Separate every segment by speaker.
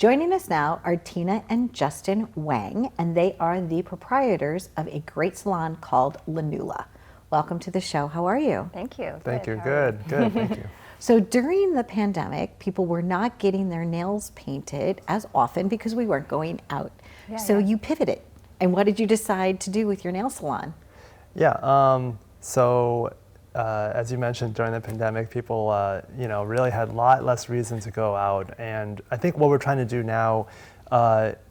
Speaker 1: Joining us now are Tina and Justin Wang, and they are the proprietors of a great salon called Lunula. Welcome to the show. How are you?
Speaker 2: Thank you.
Speaker 3: Thank you. Good. Thank you.
Speaker 1: So during the pandemic, people were not getting their nails painted as often because we weren't going out. So you pivoted. And what did you decide to do with your nail salon?
Speaker 3: Yeah. As you mentioned, during the pandemic, people, really had a lot less reason to go out. And I think what we're trying to do now,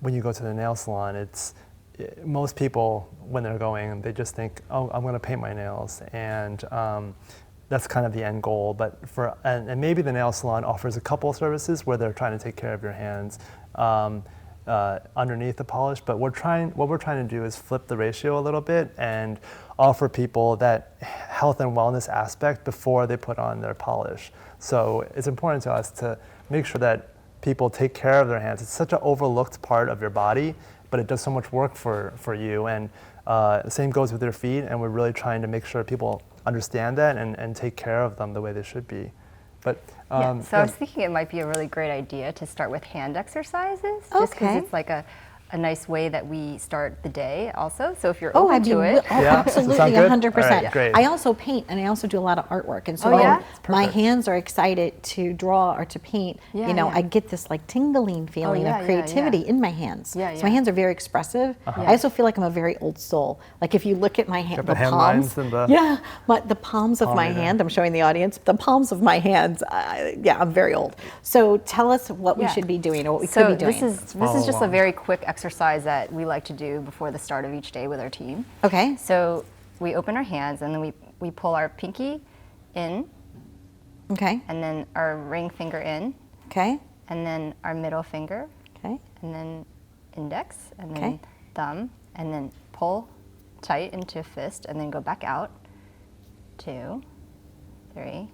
Speaker 3: when you go to the nail salon, most people, when they're going, they just think, oh, I'm going to paint my nails. And that's kind of the end goal. But and maybe the nail salon offers a couple of services where they're trying to take care of your hands underneath the polish. But what we're trying to do is flip the ratio a little bit and offer people that health and wellness aspect before they put on their polish. So it's important to us to make sure that people take care of their hands. It's such an overlooked part of your body, but it does so much work for you. And the same goes with your feet, and we're really trying to make sure people understand that and take care of them the way they should be. But
Speaker 2: I was thinking it might be a really great idea to start with hand exercises, just because it's like a nice way that we start the day also. So if you're open to it.
Speaker 1: Absolutely, 100%.
Speaker 3: Right, great.
Speaker 1: I also paint, and I also do a lot of artwork. And so my hands are excited to draw or to paint. I get this like tingling feeling of creativity in my hands. So my hands are very expressive. I also feel like I'm a very old soul. Like if you look at my hand, the palms. The palms of my hand, I'm showing the audience, the palms of my hands, I'm very old. So tell us what we should be doing or what we could be doing.
Speaker 2: This is just a very quick exercise that we like to do before the start of each day with our team.
Speaker 1: Okay.
Speaker 2: So we open our hands and then we pull our pinky in.
Speaker 1: Okay.
Speaker 2: And then our ring finger in.
Speaker 1: Okay.
Speaker 2: And then our middle finger.
Speaker 1: Okay.
Speaker 2: And then index and then thumb and then pull tight into a fist and then go back out. 2, 3,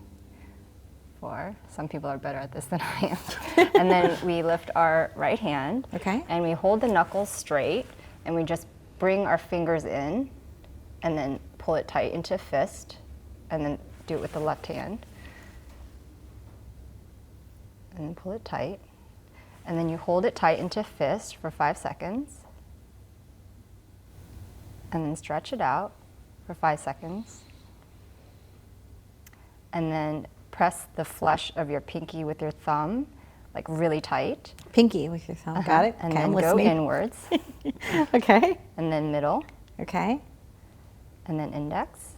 Speaker 2: 4. Some people are better at this than I am. And then we lift our right hand.
Speaker 1: Okay.
Speaker 2: And we hold the knuckles straight and we just bring our fingers in and then pull it tight into a fist and then do it with the left hand. And then pull it tight. And then you hold it tight into a fist for 5 seconds. And then stretch it out for 5 seconds. And then press the flesh of your pinky with your thumb, like really tight.
Speaker 1: Pinky with your thumb, got it.
Speaker 2: And then go inwards.
Speaker 1: Okay.
Speaker 2: And then middle.
Speaker 1: Okay.
Speaker 2: And then index.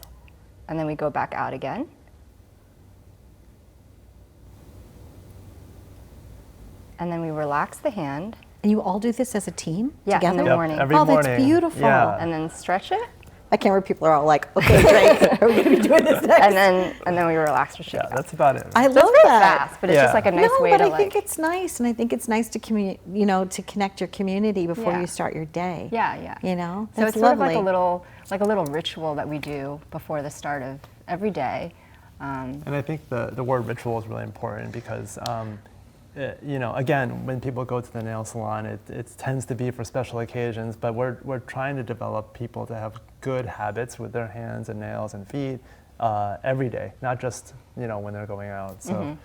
Speaker 2: And then we go back out again. And then we relax the hand.
Speaker 1: And you all do this as a team
Speaker 2: together?
Speaker 1: In
Speaker 2: the morning.
Speaker 3: Every morning.
Speaker 1: That's beautiful.
Speaker 3: Yeah.
Speaker 2: And then stretch it.
Speaker 1: I can't remember, people are all like, okay, Drake, are we going to be doing this next?
Speaker 2: And then we relax for shake.
Speaker 3: That's about it.
Speaker 1: I love
Speaker 2: very
Speaker 1: that.
Speaker 2: fast, but it's just like a nice way to
Speaker 1: I think it's nice, and I think it's nice to to connect your community before you start your day.
Speaker 2: Yeah.
Speaker 1: That's
Speaker 2: so it's
Speaker 1: lovely.
Speaker 2: sort of like a little ritual that we do before the start of every day.
Speaker 3: And I think the word ritual is really important because again, when people go to the nail salon, it tends to be for special occasions, but we're trying to develop people to have good habits with their hands and nails and feet every day, not just when they're going out. So,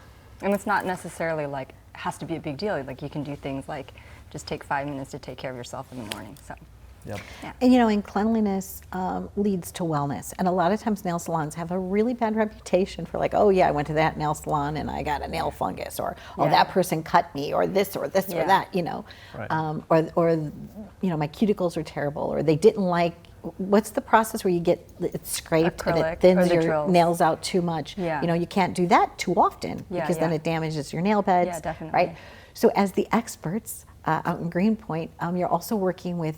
Speaker 2: and it's not necessarily like has to be a big deal. Like you can do things like just take 5 minutes to take care of yourself in the morning. So.
Speaker 3: Yep.
Speaker 2: Yeah.
Speaker 1: And and cleanliness leads to wellness. And a lot of times nail salons have a really bad reputation for like, oh yeah, I went to that nail salon and I got a nail fungus, or that person cut me, or this or this or that,
Speaker 3: Right.
Speaker 1: or my cuticles are terrible, or they didn't like. What's the process where you get it scraped
Speaker 2: Acrylic,
Speaker 1: and it thins your
Speaker 2: drills.
Speaker 1: nails out too much?
Speaker 2: Yeah.
Speaker 1: You can't do that too often because then it damages your nail beds.
Speaker 2: Yeah, definitely.
Speaker 1: Right. So as the experts out in Greenpoint, you're also working with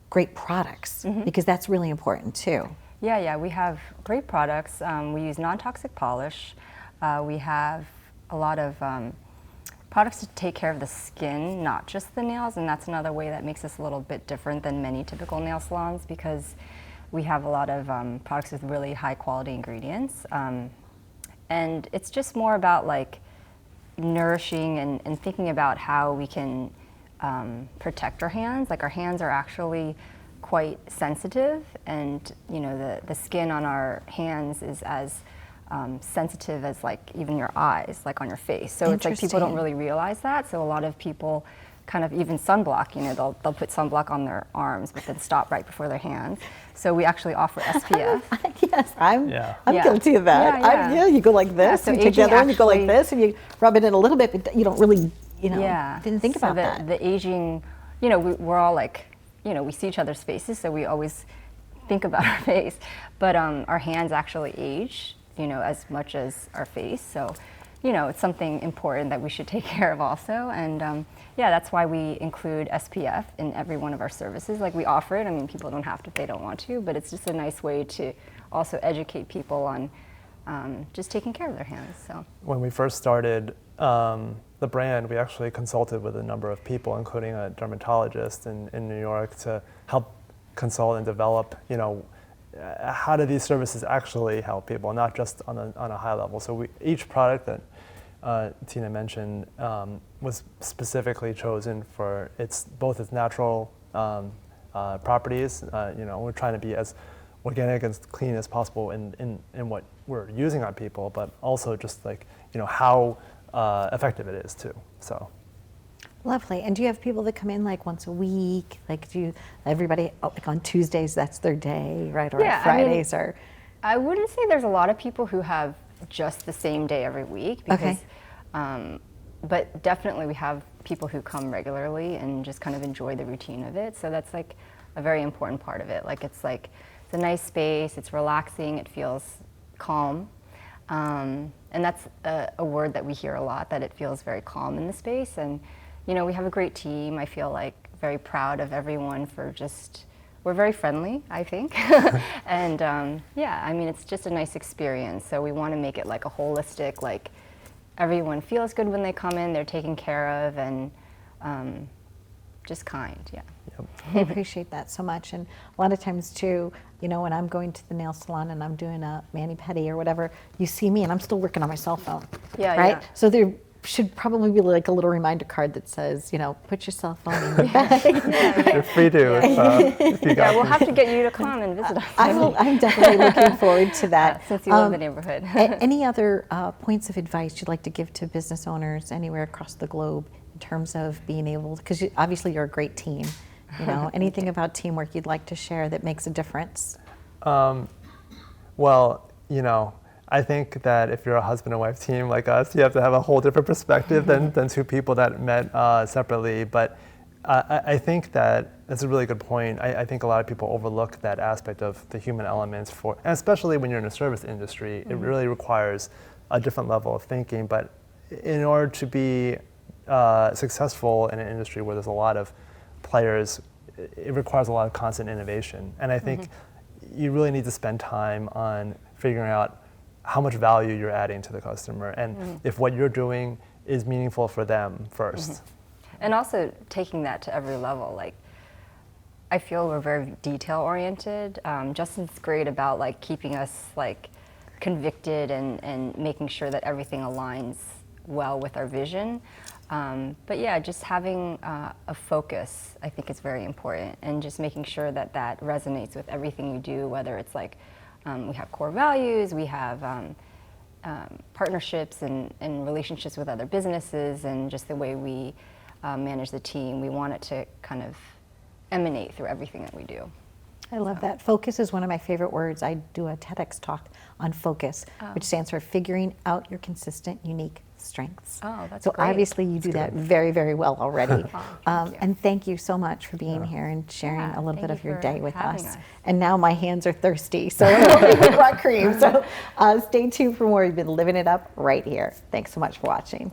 Speaker 1: great products because that's really important too.
Speaker 2: Yeah, we have great products. We use non-toxic polish. We have a lot of products to take care of the skin, not just the nails, and that's another way that makes us a little bit different than many typical nail salons because we have a lot of products with really high quality ingredients. And it's just more about like nourishing and thinking about how we can protect our hands. Like our hands are actually quite sensitive, and the skin on our hands is as sensitive as like even your eyes, like on your face. So it's like people don't really realize that. So a lot of people kind of even sunblock. You know, they'll put sunblock on their arms, but then stop right before their hands. So we actually offer SPF.
Speaker 1: Yes, I'm guilty of that. You go like this,
Speaker 2: so
Speaker 1: you take the other one, you go like this, and you rub it in a little bit, but you don't really, didn't think about that.
Speaker 2: The aging, you know, we're all like, you know, we see each other's faces, so we always think about our face, but our hands actually age, you know, as much as our face. So, you know, it's something important that we should take care of also. And yeah, that's why we include SPF in every one of our services. Like, we offer it. I mean, people don't have to if they don't want to, but it's just a nice way to also educate people on just taking care of their hands. So
Speaker 3: when we first started the brand, we actually consulted with a number of people, including a dermatologist in New York, to help consult and develop, you know, how do these services actually help people, not just on a high level. So each product that Tina mentioned was specifically chosen for both its natural properties. You know, we're trying to be as organic and clean as possible in what we're using on people, but also just like, you know, how effective it is too. So.
Speaker 1: Lovely. And do you have people that come in like once a week? Like, everybody, like on Tuesdays, that's their day, right? Or on Fridays, or?
Speaker 2: I wouldn't say there's a lot of people who have just the same day every week, because, but definitely we have people who come regularly and just kind of enjoy the routine of it. So that's like a very important part of it. Like, it's a nice space, it's relaxing, it feels calm. And that's a word that we hear a lot, that it feels very calm in the space. And you know, we have a great team. I feel like very proud of everyone for we're very friendly, I think. And yeah, I mean, it's just a nice experience. So we want to make it like a holistic, like everyone feels good when they come in, they're taken care of, and just kind, yeah.
Speaker 3: Yep.
Speaker 1: I appreciate that so much. And a lot of times too, you know, when I'm going to the nail salon and I'm doing a mani-pedi or whatever, you see me and I'm still working on my cell phone, right? Yeah. So there should probably be like a little reminder card that says, you know, put your cell phone in your bag.
Speaker 3: You're free to if you got
Speaker 2: we'll have to get you to come and visit us.
Speaker 1: I'm definitely looking forward to that.
Speaker 2: Since you love the neighborhood.
Speaker 1: Any other points of advice you'd like to give to business owners anywhere across the globe in terms of being able, because obviously you're a great team, you know, anything about teamwork you'd like to share that makes a difference?
Speaker 3: Well, you know, I think that if you're a husband and wife team like us, you have to have a whole different perspective than two people that met separately. But I think that that's a really good point. I think a lot of people overlook that aspect of the human elements and especially when you're in a service industry, it really requires a different level of thinking. But in order to be successful in an industry where there's a lot of players, it requires a lot of constant innovation. And I think you really need to spend time on figuring out how much value you're adding to the customer, and if what you're doing is meaningful for them first.
Speaker 2: And also taking that to every level. Like, I feel we're very detail oriented. Justin's great about like keeping us like convicted and making sure that everything aligns well with our vision. But yeah, just having a focus, I think, is very important, and just making sure that that resonates with everything we do, whether it's like we have core values, we have partnerships and relationships with other businesses, and just the way we manage the team. We want it to kind of emanate through everything that we do.
Speaker 1: I love that. Focus is one of my favorite words. I do a TEDx talk on focus, which stands for figuring out your consistent, unique strengths.
Speaker 2: Oh, that's
Speaker 1: so
Speaker 2: great.
Speaker 1: Obviously you do that very, very well already.
Speaker 2: Thank you.
Speaker 1: And thank you so much for being here and sharing a little bit of your day with us.
Speaker 2: us.
Speaker 1: And now my hands are thirsty, so I'm going with rock cream. So stay tuned for more. You've been living it up right here. Thanks so much for watching.